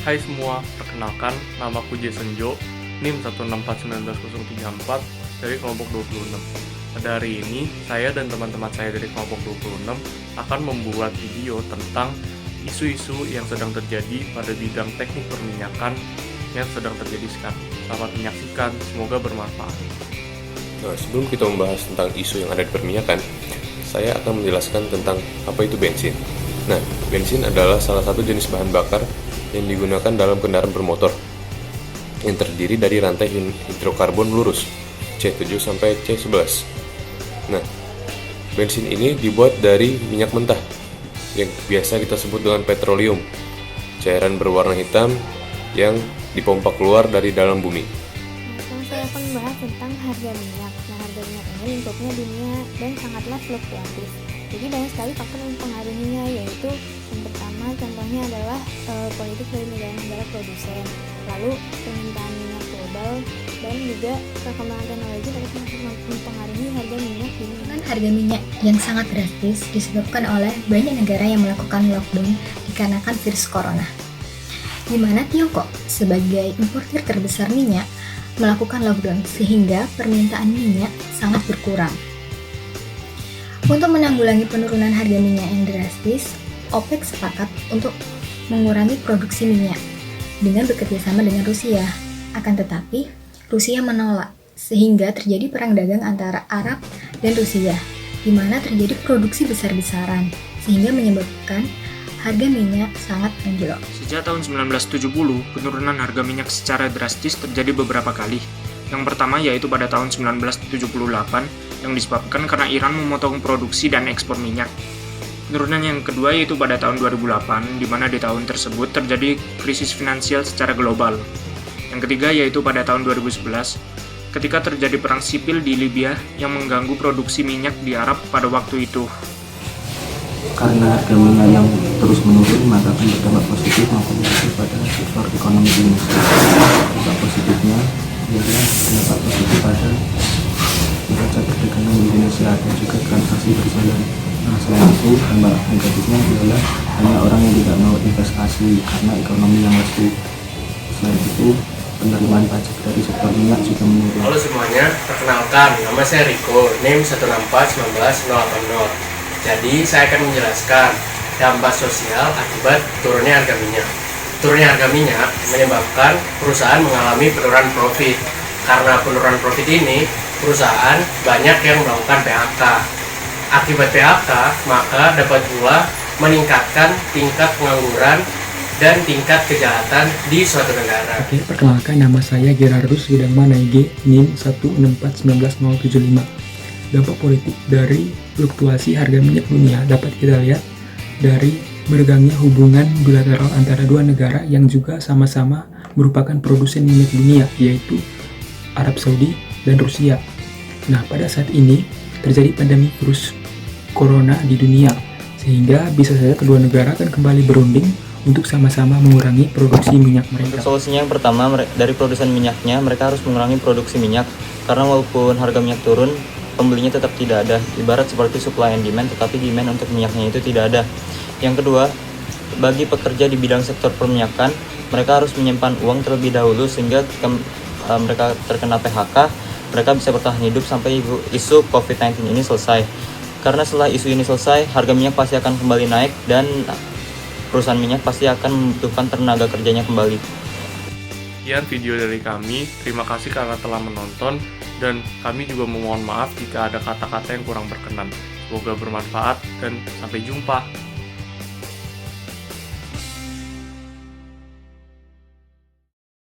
Hai semua, perkenalkan namaku Jason Jo, NIM 1641934 dari kelompok 26. Pada hari ini, saya dan teman-teman saya dari kelompok 26 akan membuat video tentang isu-isu yang sedang terjadi pada bidang teknik perminyakan yang sedang terjadi sekarang. Selamat menyaksikan, semoga bermanfaat. Nah, sebelum kita membahas tentang isu yang ada di perminyakan, saya akan menjelaskan tentang apa itu bensin. Nah, bensin adalah salah satu jenis bahan bakar yang digunakan dalam kendaraan bermotor yang terdiri dari rantai hidrokarbon lurus C7 sampai C11. Nah, bensin ini dibuat dari minyak mentah yang biasa kita sebut dengan petroleum, cairan berwarna hitam yang dipompa keluar dari dalam bumi. Sekarang saya akan membahas tentang harga minyak. Nah, harga minyak ini lingkupnya dunia dan sangatlah fluktuatif. Jadi banyak sekali faktor yang mempengaruhinya, yaitu yang pertama contohnya adalah politik dari negara-negara produsen, lalu permintaan minyak global, dan juga perkembangan teknologi dapat mempengaruhi harga minyak dunia. Dengan harga minyak yang sangat drastis disebabkan oleh banyak negara yang melakukan lockdown dikarenakan virus corona, di mana Tiongkok sebagai importir terbesar minyak melakukan lockdown sehingga permintaan minyak sangat berkurang. Untuk menanggulangi penurunan harga minyak yang drastis, OPEC sepakat untuk mengurangi produksi minyak dengan bekerjasama dengan Rusia. Akan tetapi, Rusia menolak sehingga terjadi perang dagang antara Arab dan Rusia, di mana terjadi produksi besar-besaran sehingga menyebabkan harga minyak sangat anjlok. Sejak tahun 1970, penurunan harga minyak secara drastis terjadi beberapa kali. Yang pertama yaitu pada tahun 1978 yang disebabkan karena Iran memotong produksi dan ekspor minyak. Penurunan yang kedua yaitu pada tahun 2008, di mana di tahun tersebut terjadi krisis finansial secara global. Yang ketiga yaitu pada tahun 2011, ketika terjadi perang sipil di Libya yang mengganggu produksi minyak di Arab pada waktu itu. Karena harga minyak yang terus menurun, maka akan berdampak positif maupun negatif pada sektor ekonomi Indonesia. Dampak positifnya ialah dampak positif pada neraca perdagangan Indonesia dan juga transaksi berjalan. Nah, selain itu, dampak negatifnya adalah banyak orang yang tidak mau investasi karena ekonomi yang lesu. Selain itu, penerimaan pajak dari sektor minyak juga menurun. Halo semuanya, perkenalkan, nama saya Riko, NIM 1641980. Jadi, saya akan menjelaskan dampak sosial akibat turunnya harga minyak. Turunnya harga minyak menyebabkan perusahaan mengalami penurunan profit. Karena penurunan profit ini, perusahaan banyak yang melakukan PHK. Akibat PHK, maka dapat pula meningkatkan tingkat pengangguran dan tingkat kejahatan di suatu negara. Oke, perkenalkan nama saya Gerardus Widangma Naige, NIM 1641975. Dampak politik dari fluktuasi harga minyak dunia dapat kita lihat dari bergangnya hubungan bilateral antara dua negara yang juga sama-sama merupakan produsen minyak dunia, yaitu Arab Saudi dan Rusia. Nah, pada saat ini terjadi pandemi virus corona di dunia, sehingga bisa saja kedua negara akan kembali berunding untuk sama-sama mengurangi produksi minyak mereka. Solusinya yang pertama, dari produsen minyaknya mereka harus mengurangi produksi minyak, karena walaupun harga minyak turun, pembelinya tetap tidak ada. Ibarat seperti supply and demand, tetapi demand untuk minyaknya itu tidak ada. Yang kedua, bagi pekerja di bidang sektor perminyakan, mereka harus menyimpan uang terlebih dahulu sehingga ketika mereka terkena PHK, mereka bisa bertahan hidup sampai isu COVID-19 ini selesai. Karena setelah isu ini selesai, harga minyak pasti akan kembali naik dan perusahaan minyak pasti akan membutuhkan tenaga kerjanya kembali. Sekian video dari kami, terima kasih karena telah menonton, dan kami juga memohon maaf jika ada kata-kata yang kurang berkenan. Semoga bermanfaat dan sampai jumpa.